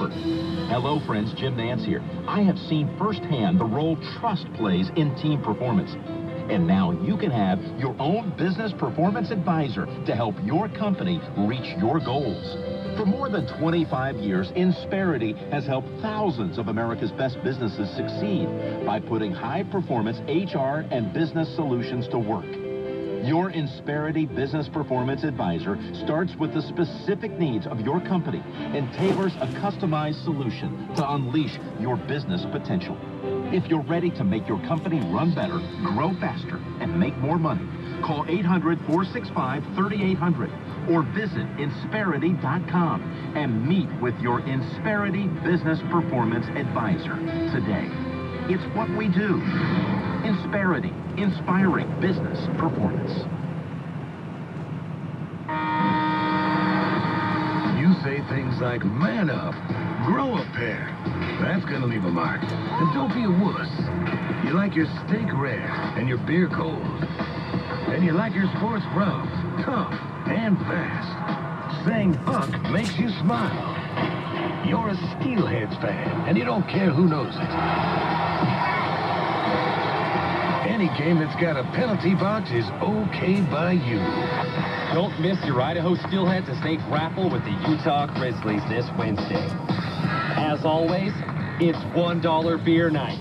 effort. Hello, friends. Jim Nance here. I have seen firsthand the role trust plays in team performance. And now you can have your own business performance advisor to help your company reach your goals. For more than 25 years, Insperity has helped thousands of America's best businesses succeed by putting high-performance HR and business solutions to work. Your Insperity Business Performance Advisor starts with the specific needs of your company and tailors a customized solution to unleash your business potential. If you're ready to make your company run better, grow faster, and make more money, call 800-465-3800 or visit Insperity.com and meet with your Insperity Business Performance Advisor today. It's what we do. Insperity, inspiring business performance. You say things like, man up, grow a pair. That's gonna leave a mark. And don't be a wuss. You like your steak rare and your beer cold. And you like your sports bras tough and fast. Saying buck makes you smile. You're a Steelheads fan, and you don't care who knows it. Any game that's got a penalty box is okay by you. Don't miss your Idaho Steelheads as they grapple with the Utah Grizzlies this Wednesday. As always, it's $1 beer night.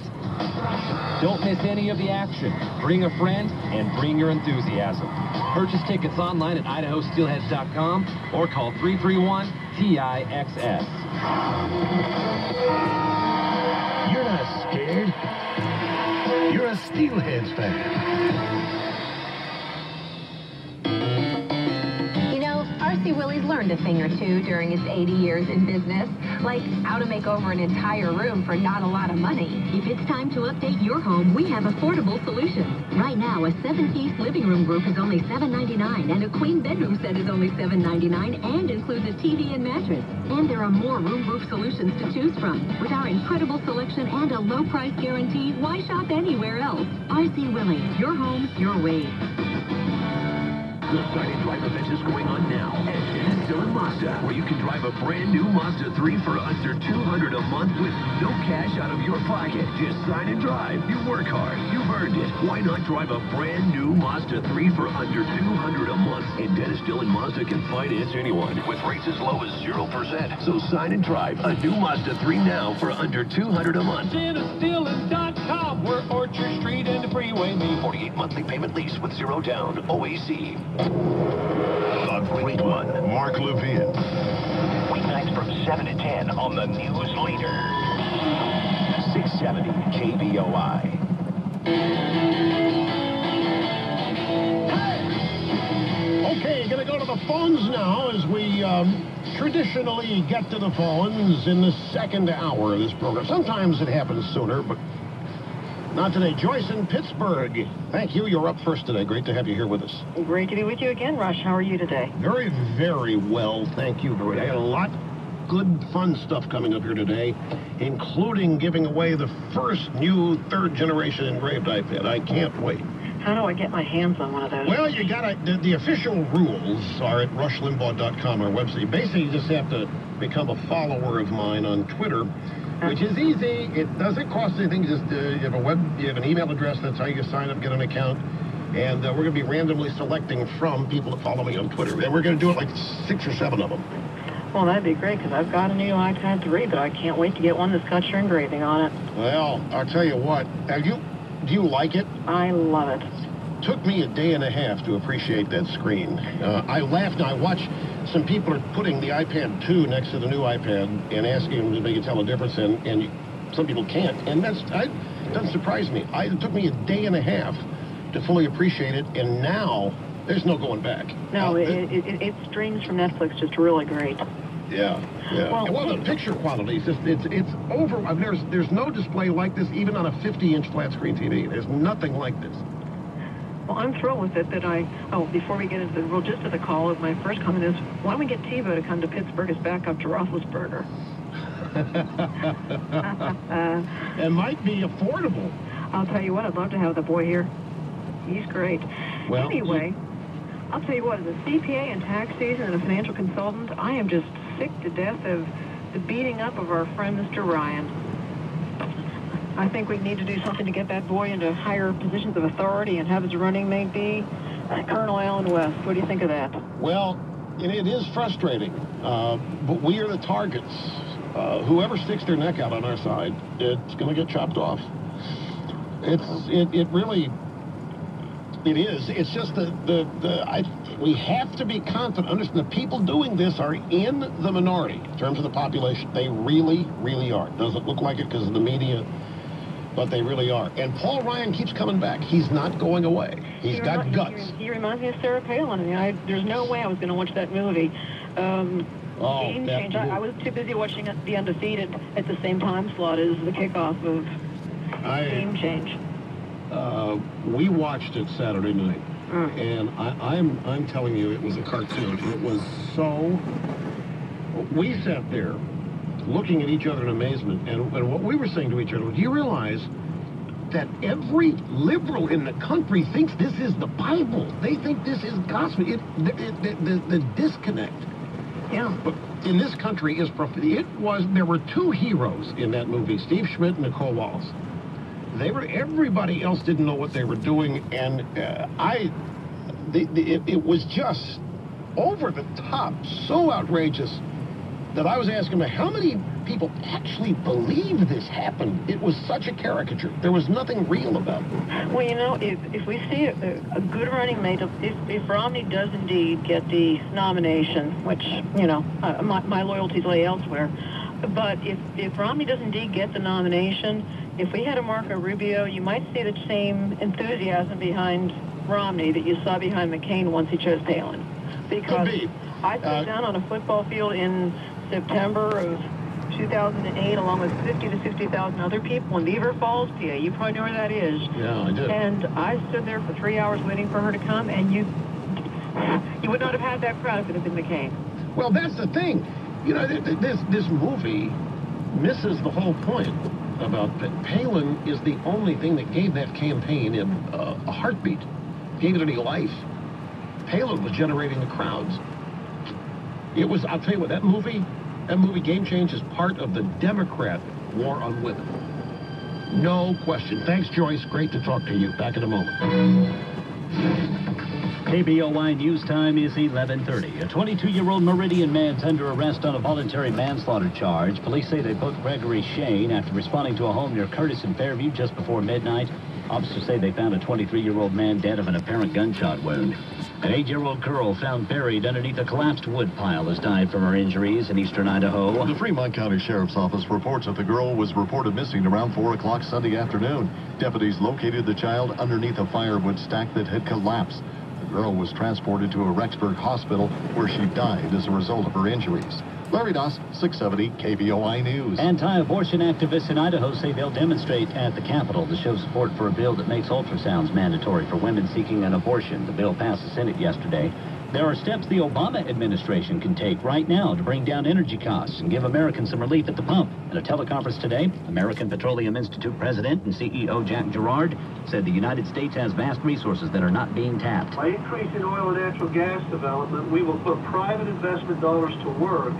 Don't miss any of the action. Bring a friend and bring your enthusiasm. Purchase tickets online at idahosteelheads.com or call 331-TIXS. You're not scared. You're a Steelheads fan. R.C. Willey's learned a thing or two during his 80 years in business, like how to make over an entire room for not a lot of money. If it's time to update your home, we have affordable solutions. Right now, a 7-piece living room group is only $7.99, and a queen bedroom set is only $7.99 and includes a TV and mattress. And there are more room group solutions to choose from. With our incredible selection and a low price guarantee, why shop anywhere else? R.C. Willey, your home, your way. The Sign & Drive event is going on now at Dennis Dillon Mazda, where you can drive a brand new Mazda 3 for under $200 a month with no cash out of your pocket. Just sign and drive. You work hard. You've earned it. Why not drive a brand new Mazda 3 for under $200 a month? And Dennis Dillon Mazda can finance anyone with rates as low as 0%. So sign and drive a new Mazda 3 now for under $200 a month. DennisDillon.com, where Orchard Street and the freeway meet. 48 monthly payment lease with 0 down. OAC. A great one. Mark Levin. Weeknights from 7 to 10 on the News Leader. 670 KBOI. Okay, gonna go to the phones now as we traditionally get to the phones in the second hour of this program. Sometimes it happens sooner, but not today. Joyce in Pittsburgh. Thank you. You're up first today. Great to have you here with us. Great to be with you again, Rush. How are you today? Very, very well. Thank you. I had a lot good, fun stuff coming up here today, including giving away the first new third-generation engraved iPad. I can't wait. How do I get my hands on one of those? Well, you gotta, the official rules are at rushlimbaugh.com, our website. Basically, you just have to become a follower of mine on Twitter, which is easy. It doesn't cost anything. Just you have an email address. That's how you sign up, get an account. And we're going to be randomly selecting from people that follow me on Twitter. And we're going to do it like 6 or 7 of them. Well, that'd be great, because I've got a new iPad 3, but I can't wait to get one that's got your engraving on it. Well, I'll tell you what. Do you like it? I love it. Took me a day and a half to appreciate that screen. I laughed and I watched some people are putting the iPad 2 next to the new iPad and asking them if they can tell a difference, and some people can't. And that doesn't surprise me. It took me a day and a half to fully appreciate it, and now there's no going back. No, it streams from Netflix just really great. Yeah. Well, the picture quality is just, it's over. There's no display like this, even on a 50-inch flat screen TV. There's nothing like this. Well, I'm thrilled with it that before we get into the real gist of the call, my first comment is, why don't we get TiVo to come to Pittsburgh as backup to Roethlisberger? It might be affordable. I'll tell you what, I'd love to have the boy here. He's great. Well, anyway, I'll tell you what, as a CPA in tax season and a financial consultant, I am just sick to death of the beating up of our friend Mr. Ryan. I think we need to do something to get that boy into higher positions of authority and have his running mate be Colonel Alan West. What do you think of that? Well, it is frustrating, but we are the targets. Whoever sticks their neck out on our side, it's going to get chopped off. It really, it is. It's just we have to be confident. Understand the people doing this are in the minority in terms of the population. They really, really are. Doesn't look like it because of the media, but they really are. And Paul Ryan keeps coming back. He's not going away. He's got guts. He reminds me of Sarah Palin. I mean, there's no way I was going to watch that movie. Game Change. I was too busy watching The Undefeated at the same time slot as the kickoff of Game Change. We watched it Saturday night, and I'm telling you, it was a cartoon. It was so. We sat there looking at each other in amazement, and what we were saying to each other, do you realize that every liberal in the country thinks this is the Bible? They think this is gospel. The disconnect. Yeah. But in this country is there were two heroes in that movie, Steve Schmidt and Nicole Wallace. Everybody else didn't know what they were doing, and it was just over the top, so outrageous that I was asking me, how many people actually believe this happened? It was such a caricature. There was nothing real about it. Well, you know, if we see a good running mate, if Romney does indeed get the nomination, which, you know, my loyalties lay elsewhere, but if Romney does indeed get the nomination, if we had a Marco Rubio, you might see the same enthusiasm behind Romney that you saw behind McCain once he chose Palin. Because I sat down on a football field in September of 2008, along with 50 to 60,000 other people in Beaver Falls, PA. You probably know where that is. Yeah, I did. And I stood there for 3 hours waiting for her to come, and you would not have had that crowd if it had been McCain. Well, that's the thing. You know, this movie misses the whole point about that. Palin is the only thing that gave that campaign a heartbeat, gave it any life. Palin was generating the crowds. It was, I'll tell you what, that movie Game Change, is part of the Democrat war on women. No question. Thanks, Joyce. Great to talk to you. Back in a moment. KBOI News Time is 11:30. A 22-year-old Meridian man's under arrest on a voluntary manslaughter charge. Police say they booked Gregory Shane after responding to a home near Curtis and Fairview just before midnight. Officers say they found a 23-year-old man dead of an apparent gunshot wound. An 8-year-old girl found buried underneath a collapsed wood pile has died from her injuries in eastern Idaho. The Fremont County Sheriff's Office reports that the girl was reported missing around 4 o'clock Sunday afternoon. Deputies located the child underneath a firewood stack that had collapsed. The girl was transported to a Rexburg hospital where she died as a result of her injuries. Larry Doss, 670 KBOI News. Anti-abortion activists in Idaho say they'll demonstrate at the Capitol to show support for a bill that makes ultrasounds mandatory for women seeking an abortion. The bill passed the Senate yesterday. There are steps the Obama administration can take right now to bring down energy costs and give Americans some relief at the pump. In a teleconference today, American Petroleum Institute President and CEO Jack Gerard said the United States has vast resources that are not being tapped. By increasing oil and natural gas development, we will put private investment dollars to work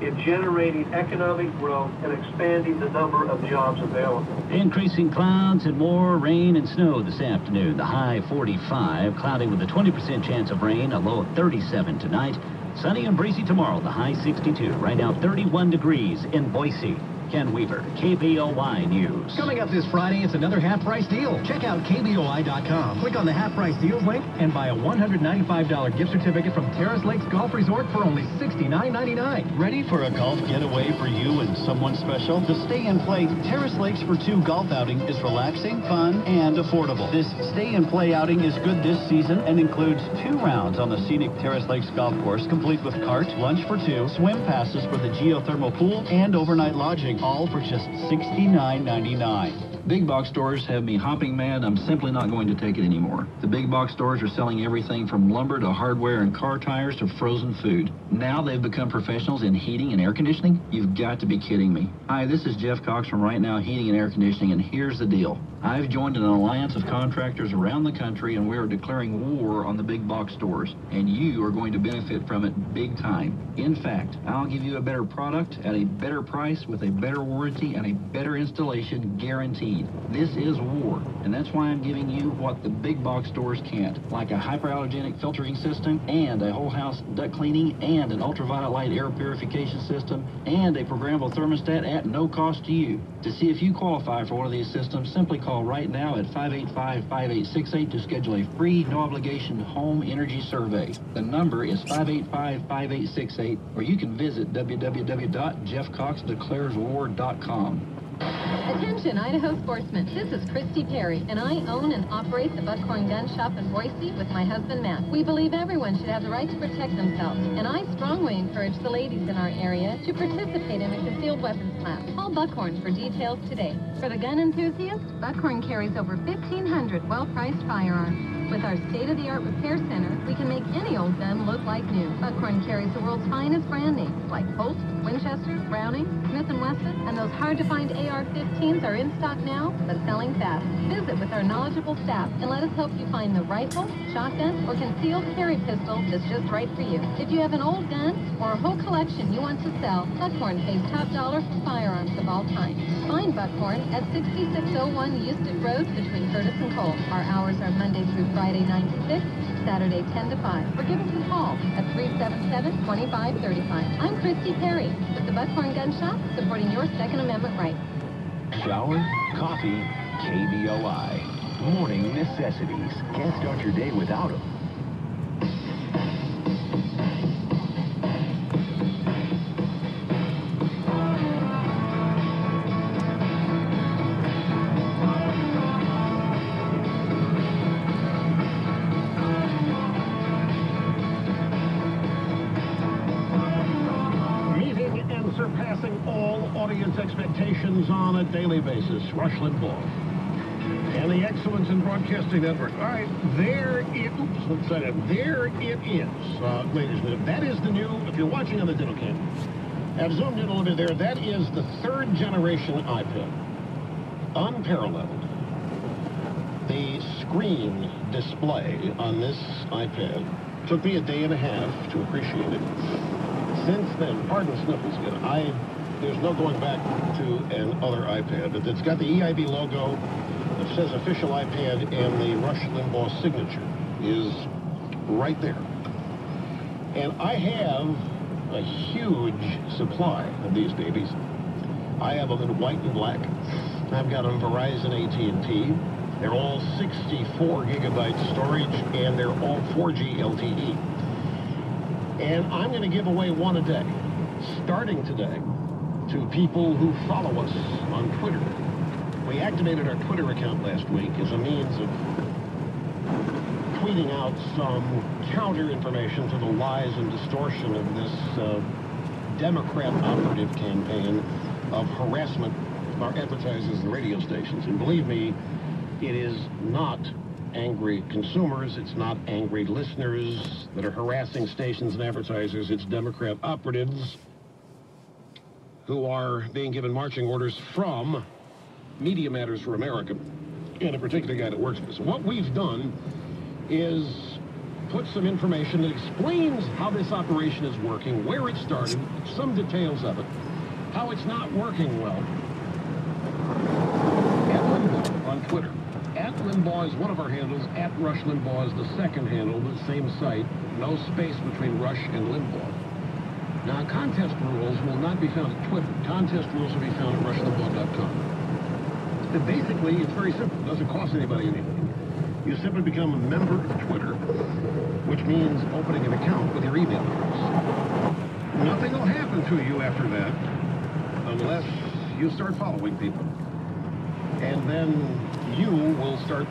in generating economic growth and expanding the number of jobs available. Increasing clouds and more rain and snow this afternoon. The high 45, cloudy with a 20% chance of rain, a low of 37 tonight. Sunny and breezy tomorrow, the high 62. Right now, 31 degrees in Boise. Ken Weaver, KBOI News. Coming up this Friday, it's another half-price deal. Check out KBOI.com. Click on the half-price deals link and buy a $195 gift certificate from Terrace Lakes Golf Resort for only $69.99. Ready for a golf getaway for you and someone special? The Stay and Play Terrace Lakes for Two golf outing is relaxing, fun, and affordable. This Stay and Play outing is good this season and includes 2 rounds on the scenic Terrace Lakes Golf Course, complete with cart, lunch for 2, swim passes for the geothermal pool, and overnight lodging, all for just $69.99. Big box stores have me hopping mad. I'm simply not going to take it anymore. The big box stores are selling everything from lumber to hardware and car tires to frozen food. Now they've become professionals in heating and air conditioning? You've got to be kidding me. Hi, this is Jeff Cox from Right Now Heating and Air Conditioning, and here's the deal. I've joined an alliance of contractors around the country, and we are declaring war on the big box stores, and you are going to benefit from it big time. In fact, I'll give you a better product at a better price with a better warranty and a better installation guaranteed. This is war, and that's why I'm giving you what the big box stores can't, like a hyperallergenic filtering system and a whole house duct cleaning and an ultraviolet light air purification system and a programmable thermostat at no cost to you. To see if you qualify for one of these systems, simply call right now at 585-5868 to schedule a free, no-obligation home energy survey. The number is 585-5868, or you can visit www.jeffcoxdeclareswar.com. Attention, Idaho sportsmen. This is Christy Perry, and I own and operate the Buckhorn Gun Shop in Boise with my husband, Matt. We believe everyone should have the right to protect themselves, and I strongly encourage the ladies in our area to participate in a concealed weapons class. Call Buckhorn for details today. For the gun enthusiast, Buckhorn carries over 1,500 well-priced firearms. With our state-of-the-art repair center, we can make any old gun look like new. Buckhorn carries the world's finest brand names like Colt, Winchester, Browning, Smith & Wesson, and those hard-to-find AR-15s are in stock now, but selling fast. Visit with our knowledgeable staff and let us help you find the rifle, shotgun, or concealed carry pistol that's just right for you. If you have an old gun or a whole collection you want to sell, Buckhorn pays top dollar for firearms of all kinds. Find Buckhorn at 6601 Euston Road between Curtis and Cole. Our hours are Monday through Friday 9 to 6, Saturday 10 to 5. Or give us a call at 377-2535. I'm Christy Perry with the Buckhorn Gun Shop, supporting your Second Amendment rights. Shower, coffee, KBOI. Morning necessities. Can't start your day without them. Surpassing all audience expectations on a daily basis, Rush Limbaugh. And the Excellence in Broadcasting Network. All right, there it is, ladies and gentlemen. That is the new, if you're watching on the digital cam, I've zoomed in a little bit there, that is the third generation iPad. Unparalleled. The screen display on this iPad took me a day and a half to appreciate it. Since then, pardon sniffles again, there's no going back to another iPad. It's got the EIB logo, it says official iPad, and the Rush Limbaugh signature is right there. And I have a huge supply of these babies. I have them in white and black. I've got them Verizon, AT&T. They're all 64 gigabyte storage, and they're all 4G LTE. And I'm going to give away one a day, starting today, to people who follow us on Twitter. We activated our Twitter account last week as a means of tweeting out some counter information to the lies and distortion of this Democrat operative campaign of harassment of our advertisers and radio stations. And believe me, it is not angry consumers, it's not angry listeners that are harassing stations and advertisers, it's Democrat operatives who are being given marching orders from Media Matters for America and a particular guy that works for us. What we've done is put some information that explains how this operation is working, where it started, some details of it, how it's not working well. At Limbaugh on Twitter. At Limbaugh is one of our handles. At Rush Limbaugh is the second handle, the same site. No space between Rush and Limbaugh. Now, contest rules will not be found at Twitter. Contest rules will be found at rushlimbaugh.com. Basically, it's very simple. It doesn't cost anybody anything. You simply become a member of Twitter, which means opening an account with your email address. Nothing will happen to you after that unless you start following people. And then you will start